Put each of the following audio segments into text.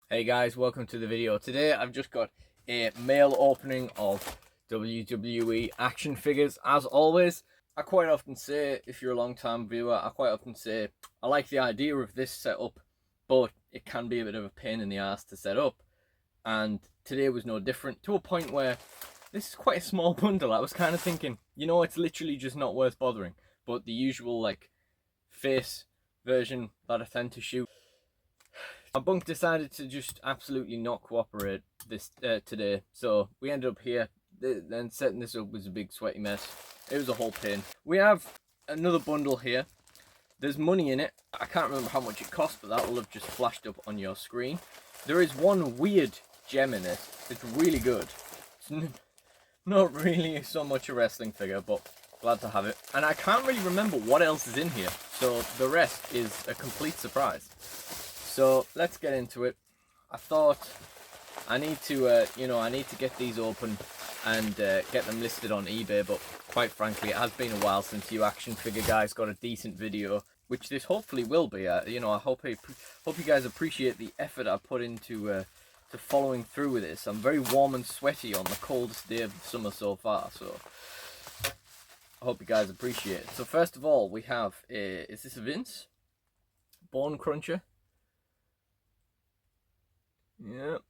Hey guys, welcome to the video. Today I've just got a mail opening of WWE action figures. As always, I quite often say, if you're a long time viewer, I quite often say I like the idea of this setup, but it can be a bit of a pain in the ass to set up. And today was no different, to a point where this is quite a small bundle. I was kind of thinking, it's literally just not worth bothering. But the usual like face version that I tend to shoot, my bunk decided to just absolutely not cooperate this today, so we ended up here. Then setting this up was a big sweaty mess. It was a whole pain. We have another bundle here. There's money in it. I can't remember how much it cost, but that will have just flashed up on your screen. There is one weird gem in it. It's really good. It's not really so much a wrestling figure, but glad to have it. And I can't really remember what else is in here, so the rest is a complete surprise. So let's get into it. I thought I need to, I need to get these open and get them listed on eBay. But quite frankly, it has been a while since you action figure guys got a decent video, which this hopefully will be. I hope you guys appreciate the effort I put into to following through with this. I'm very warm and sweaty on the coldest day of the summer so far. So I hope you guys appreciate it. So first of all, we have is this a Vince Bone Cruncher? Yeah, there's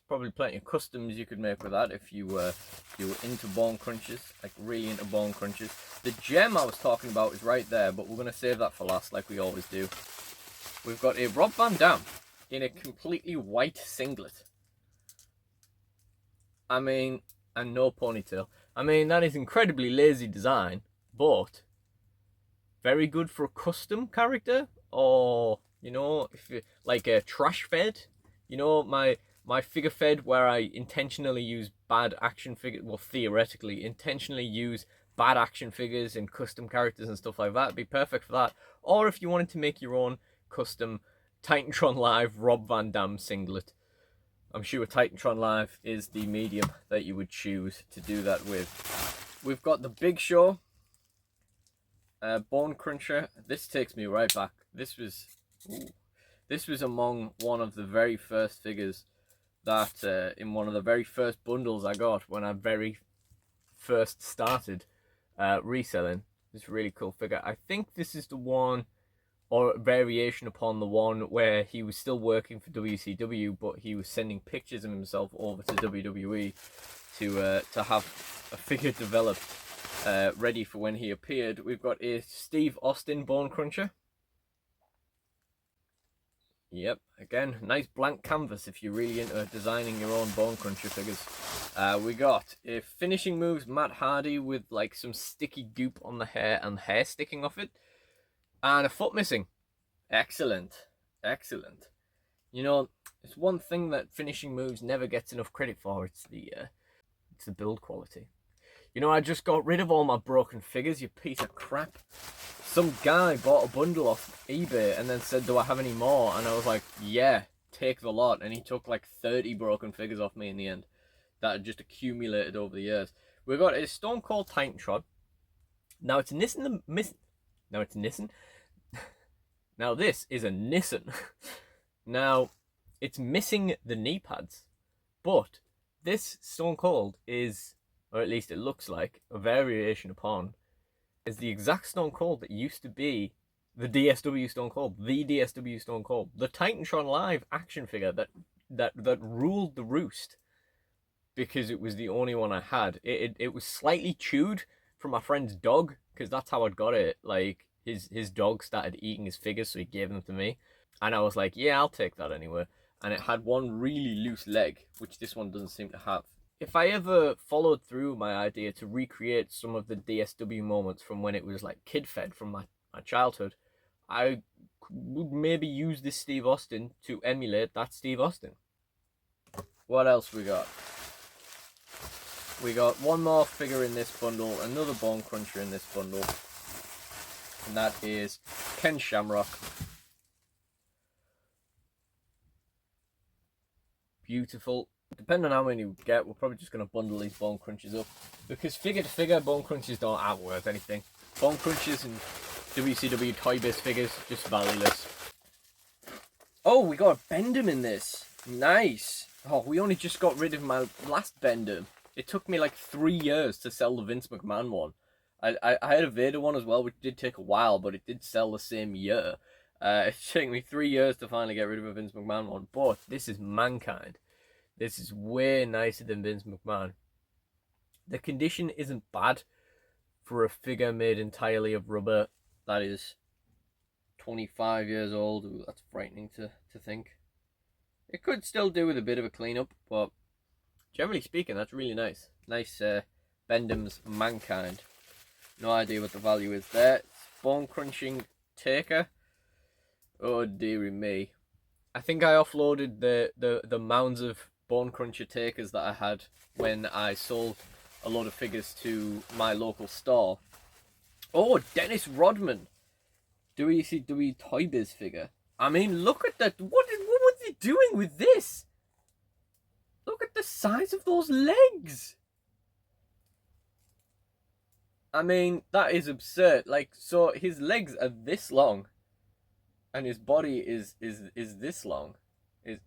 probably plenty of customs you could make with that if you were into bone crunches, like really into bone crunches. The gem I was talking about is right there, but we're going to save that for last like we always do. We've got a Rob Van Dam in a completely white singlet. I mean, and no ponytail. I mean, that is incredibly lazy design, but very good for a custom character, or, if you like a trash fed. My figure fed where I intentionally use bad action figures, well, theoretically, intentionally use bad action figures and custom characters and stuff like that. It'd be perfect for that. Or if you wanted to make your own custom Titantron Live Rob Van Dam singlet. I'm sure Titantron Live is the medium that you would choose to do that with. We've got the Big Show Bone Cruncher. This takes me right back. This was among one of the very first figures that in one of the very first bundles I got when I very first started reselling. This really cool figure. I think this is the one, or variation upon the one, where he was still working for WCW, but he was sending pictures of himself over to WWE to have a figure developed ready for when he appeared. We've got a Steve Austin Bone Cruncher. Yep, again, nice blank canvas if you're really into designing your own Bone Cruncher figures. We got a Finishing Moves Matt Hardy with like some sticky goop on the hair and hair sticking off it. And a foot missing. Excellent. Excellent. It's one thing that Finishing Moves never gets enough credit for. It's the build quality. I just got rid of all my broken figures, you piece of crap. Some guy bought a bundle off eBay and then said, do I have any more? And I was like, yeah, take the lot. And he took like 30 broken figures off me in the end. That had just accumulated over the years. We've got a Stone Cold Titantron. Now it's Nissan Now it's Nissan. Now this is a Nissan. Now it's missing the knee pads. But this Stone Cold is, or at least it looks like, a variation upon, is the exact Stone Cold that used to be the DSW Stone Cold, the DSW Stone Cold, the Titantron Live action figure that ruled the roost because it was the only one I had. It was slightly chewed from my friend's dog, because that's how I'd got it. Like his dog started eating his figures, so he gave them to me, and I was like, yeah, I'll take that anyway. And it had one really loose leg, which this one doesn't seem to have. If I ever followed through my idea to recreate some of the DSW moments from when it was like kid-fed from my childhood, I would maybe use this Steve Austin to emulate that Steve Austin. What else we got? We got one more figure in this bundle, another Bone Cruncher in this bundle, and that is Ken Shamrock. Beautiful. Depending on how many we get, we're probably just going to bundle these Bone Crunchers up, because figure to figure, Bone Crunchers aren't worth anything. Bone Crunchers and WCW toybiz figures, just valueless. Oh, we got a Bendham in this. Nice. Oh, we only just got rid of my last bender. It took me like 3 years to sell the Vince McMahon one. I had a Vader one as well, which did take a while, but it did sell the same year. It took me 3 years to finally get rid of a Vince McMahon one, but this is Mankind. This is way nicer than Vince McMahon. The condition isn't bad for a figure made entirely of rubber that is 25 years old. Ooh, that's frightening to think. It could still do with a bit of a cleanup, but generally speaking, that's really nice. Nice Bendham's Mankind. No idea what the value is there. It's bone crunching taker. Oh dearie me. I think I offloaded the mounds of bone cruncher takers that I had when I sold a lot of figures to my local store. Oh, Dennis Rodman. WCW toybiz figure. I mean, look at that. What was he doing with this? Look at the size of those legs. I mean, that is absurd. Like, so his legs are this long, and his body is this long. Is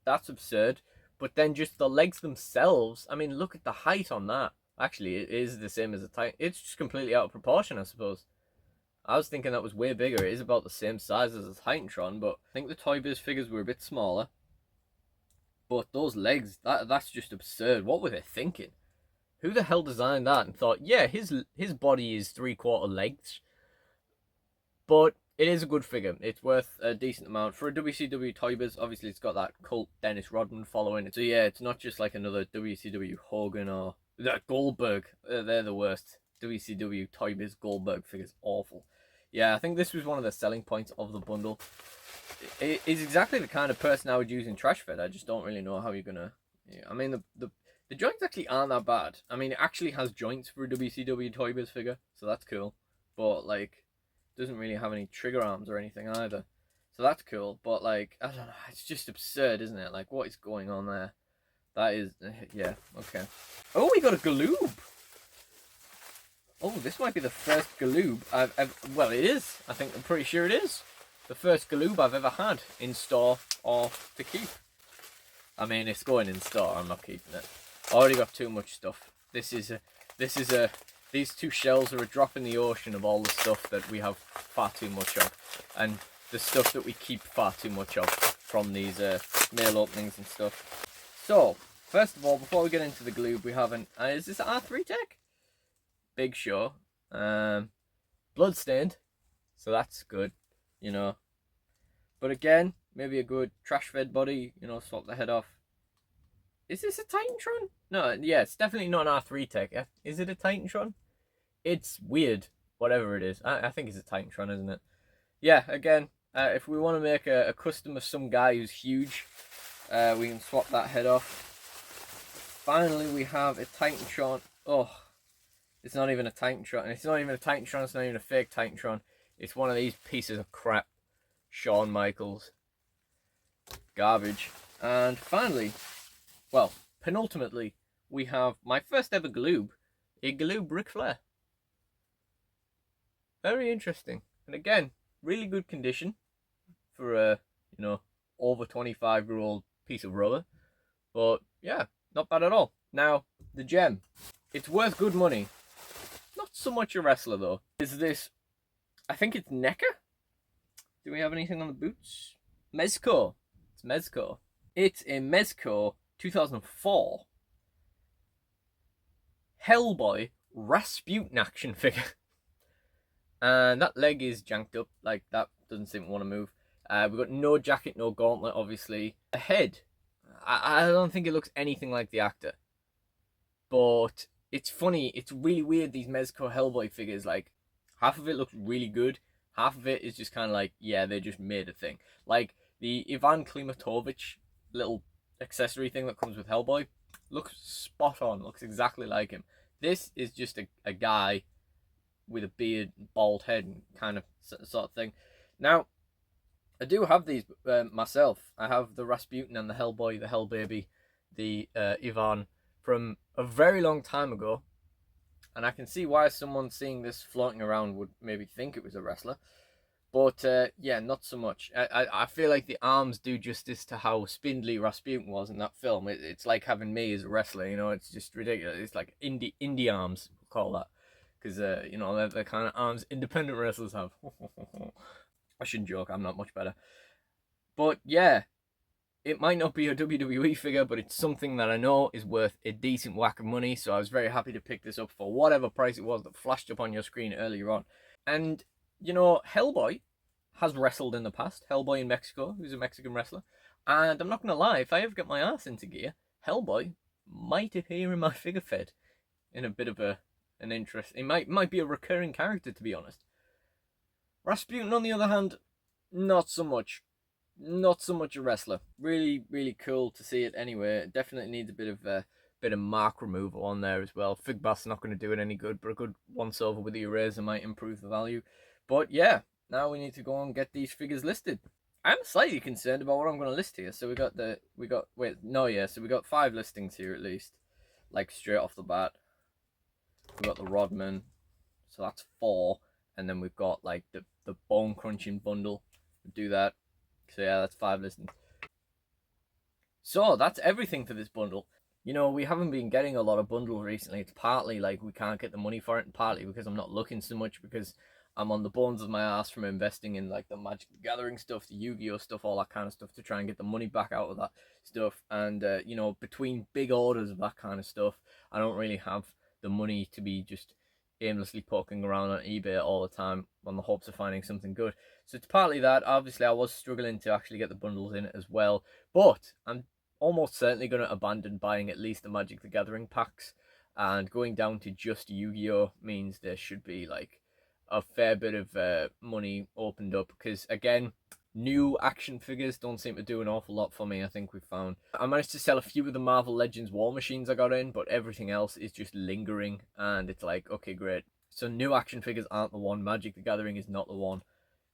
that's absurd. But then just the legs themselves. I mean, look at the height on that. Actually, it is the same as a Titan. It's just completely out of proportion, I suppose. I was thinking that was way bigger. It is about the same size as a Titantron, but I think the Toy Biz figures were a bit smaller. But those legs, that's just absurd. What were they thinking? Who the hell designed that and thought, yeah, his body is 3/4 legs, but it is a good figure. It's worth a decent amount for a WCW Toy Biz. Obviously, it's got that cult Dennis Rodman following it. So yeah, it's not just like another WCW Hogan or that Goldberg. They're the worst. WCW Toy Biz Goldberg figure's awful. Yeah, I think this was one of the selling points of the bundle. It is exactly the kind of person I would use in Trash Fed. I just don't really know how you're gonna. Yeah, I mean, the joints actually aren't that bad. I mean, it actually has joints for a WCW Toy Biz figure, so that's cool. But like, doesn't really have any trigger arms or anything either, so that's cool. But like, I don't know, it's just absurd, isn't it? Like, what is going on there? That is, yeah, okay. Oh, we got a Galoob. Oh, this might be the first Galoob well, it is. I'm pretty sure it is. The first Galoob I've ever had in store or to keep. I mean, it's going in store. I'm not keeping it. I already got too much stuff. These two shells are a drop in the ocean of all the stuff that we have far too much of. And the stuff that we keep far too much of from these mail openings and stuff. So, first of all, before we get into the Galoob, we have an... is this R3 Tech? Big Show. Bloodstained. So that's good, you know. But again, maybe a good trash fed body, you know, swap the head off. Is this a Titantron? No, yeah, it's definitely not an R3 Tech. Yeah? Is it a Titantron? It's weird, whatever it is. I think it's a Titantron, isn't it? Yeah, again, if we want to make a custom of some guy who's huge, we can swap that head off. Finally, we have a Titantron. Oh, it's not even a Titantron. It's not even a Titantron. It's not even a fake Titantron. It's one of these pieces of crap. Shawn Michaels. Garbage. And finally, well, penultimately, we have my first ever Galoob. A Galoob Ric Flair. Very interesting. And again, really good condition for a, you know, over 25-year-old piece of rubber. But yeah, not bad at all. Now, the gem. It's worth good money. Not so much a wrestler though. Is this, I think it's NECA? Do we have anything on the boots? Mezco. It's Mezco. It's a Mezco 2004 Hellboy Rasputin action figure. And that leg is janked up. Like, that doesn't seem to want to move. We've got no jacket, no gauntlet, obviously. A head. I don't think it looks anything like the actor. But it's funny. It's really weird, these Mezco Hellboy figures. Like, half of it looks really good. Half of it is just kind of like, yeah, they just made a thing. Like, the Ivan Klimatovich little accessory thing that comes with Hellboy looks spot on. Looks exactly like him. This is just a guy with a beard, bald head, and kind of sort of thing. Now, I do have these myself. I have the Rasputin and the Hellboy, the Hellbaby, the Ivan from a very long time ago. And I can see why someone seeing this floating around would maybe think it was a wrestler. But yeah, not so much. I feel like the arms do justice to how spindly Rasputin was in that film. It's like having me as a wrestler, you know. It's just ridiculous. It's like indie arms, we'll call that, because you know, they're the kind of arms independent wrestlers have. I shouldn't joke. I'm not much better. But yeah, it might not be a WWE figure, but it's something that I know is worth a decent whack of money. So I was very happy to pick this up for whatever price it was that flashed up on your screen earlier on. And you know, Hellboy has wrestled in the past. Hellboy in Mexico, who's a Mexican wrestler. And I'm not gonna lie, if I ever get my ass into gear, Hellboy might appear in my figure fed in a bit of an interest. It might be a recurring character, to be honest. Rasputin, on the other hand, not so much. Not so much a wrestler. Really, really cool to see it anyway. It definitely needs a bit of mark removal on there as well. Fig Bath's not going to do it any good, but a good once over with the eraser might improve the value. But yeah, now we need to go and get these figures listed. I'm slightly concerned about what I'm going to list here. So we got 5 listings here at least, like straight off the bat. We got the Rodman, so that's 4, and then we've got like the bone crunching bundle. We'll do that. So yeah, that's 5 listings. So that's everything for this bundle. You know, we haven't been getting a lot of bundles recently. It's partly like we can't get the money for it, and partly because I'm not looking so much because I'm on the bones of my ass from investing in like the Magic the Gathering stuff, the Yu-Gi-Oh stuff, all that kind of stuff to try and get the money back out of that stuff. And you know, between big orders of that kind of stuff, I don't really have the money to be just aimlessly poking around on eBay all the time on the hopes of finding something good. So it's partly that. Obviously, I was struggling to actually get the bundles in as well, but I'm almost certainly going to abandon buying at least the Magic the Gathering packs, and going down to just Yu-Gi-Oh means there should be like a fair bit of money opened up, because again, new action figures don't seem to do an awful lot for me. I think we've found I managed to sell a few of the Marvel Legends War Machines I got in, but everything else is just lingering, and it's like, okay, great. So new action figures aren't the one. Magic the Gathering is not the one.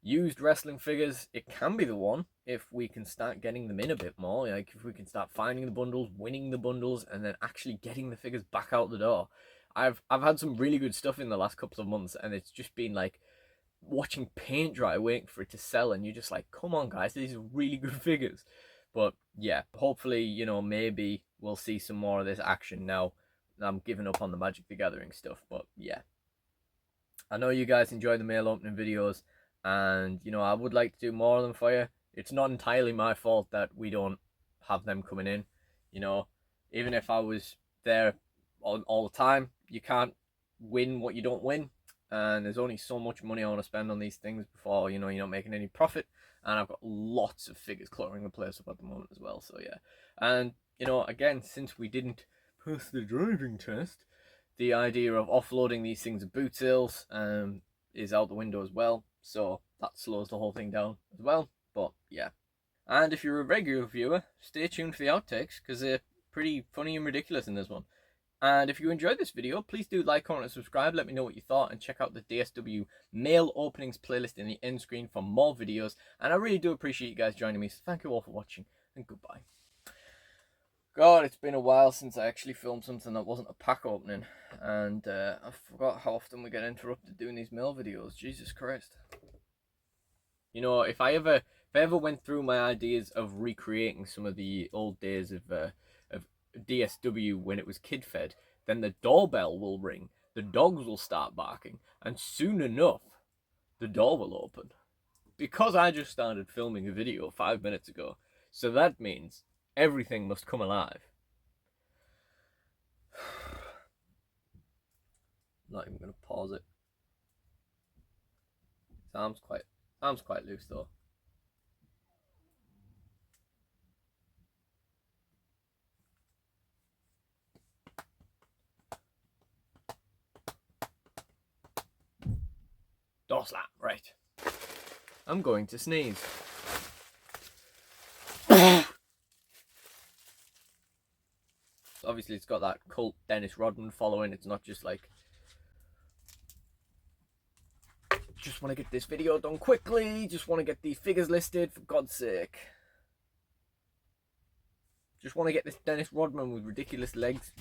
Used wrestling figures, it can be the one if we can start getting them in a bit more. Like if we can start finding the bundles, winning the bundles, and then actually getting the figures back out the door. I've had some really good stuff in the last couple of months, and it's just been like watching paint dry, waiting for it to sell, and you're just like, come on guys, these are really good figures. But yeah, hopefully, you know, maybe we'll see some more of this action now. I'm giving up on the Magic the Gathering stuff, but yeah. I know you guys enjoy the mail opening videos, and you know, I would like to do more of them for you. It's not entirely my fault that we don't have them coming in. You know, even if I was there all the time, you can't win what you don't win, and there's only so much money I want to spend on these things before, you know, you're not making any profit. And I've got lots of figures cluttering the place up at the moment as well, so yeah. And you know, again, since we didn't pass the driving test, the idea of offloading these things at boot sales is out the window as well, so that slows the whole thing down as well. But yeah, and if you're a regular viewer, stay tuned for the outtakes, because they're pretty funny and ridiculous in this one. And if you enjoyed this video, please do like, comment, and subscribe. Let me know what you thought, and check out the DSW mail openings playlist in the end screen for more videos. And I really do appreciate you guys joining me, so thank you all for watching, and goodbye. God, it's been a while since I actually filmed something that wasn't a pack opening, and I forgot how often we get interrupted doing these mail videos. Jesus Christ. You know, if I ever went through my ideas of recreating some of the old days of DSW when it was kid fed, then the doorbell will ring, the dogs will start barking, and soon enough, the door will open. Because I just started filming a video 5 minutes ago, so that means everything must come alive. I'm not even going to pause it. Arm's quite loose though. Door slam, right. I'm going to sneeze. Obviously it's got that cult Dennis Rodman following. It's not just like, just want to get this video done quickly, just want to get these figures listed, for God's sake. Just want to get this Dennis Rodman with ridiculous legs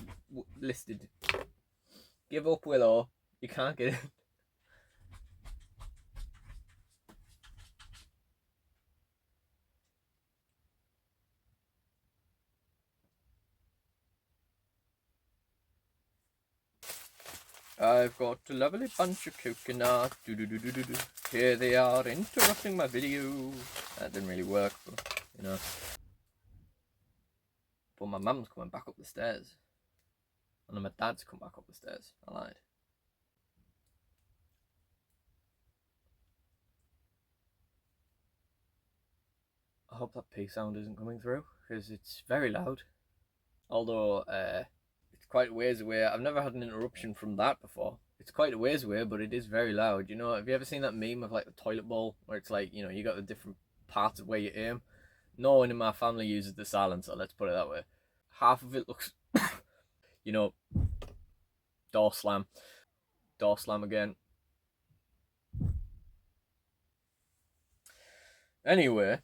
listed. Give up, Willow. You can't get it. I've got a lovely bunch of coconuts. Here they are, interrupting my video. That didn't really work, but, you know. But my mum's coming back up the stairs. And then my dad's come back up the stairs. I lied. I hope that P sound isn't coming through, because it's very loud. Although, it's quite a ways away. I've never had an interruption from that before. It's quite a ways away, but it is very loud. You know, have you ever seen that meme of like the toilet bowl, where it's like, you know, you got the different parts of where you aim? No one in my family uses the silencer, let's put it that way. Half of it looks, you know, door slam again. Anyway,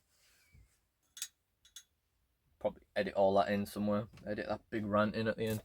probably edit all that in somewhere. Edit that big rant in at the end.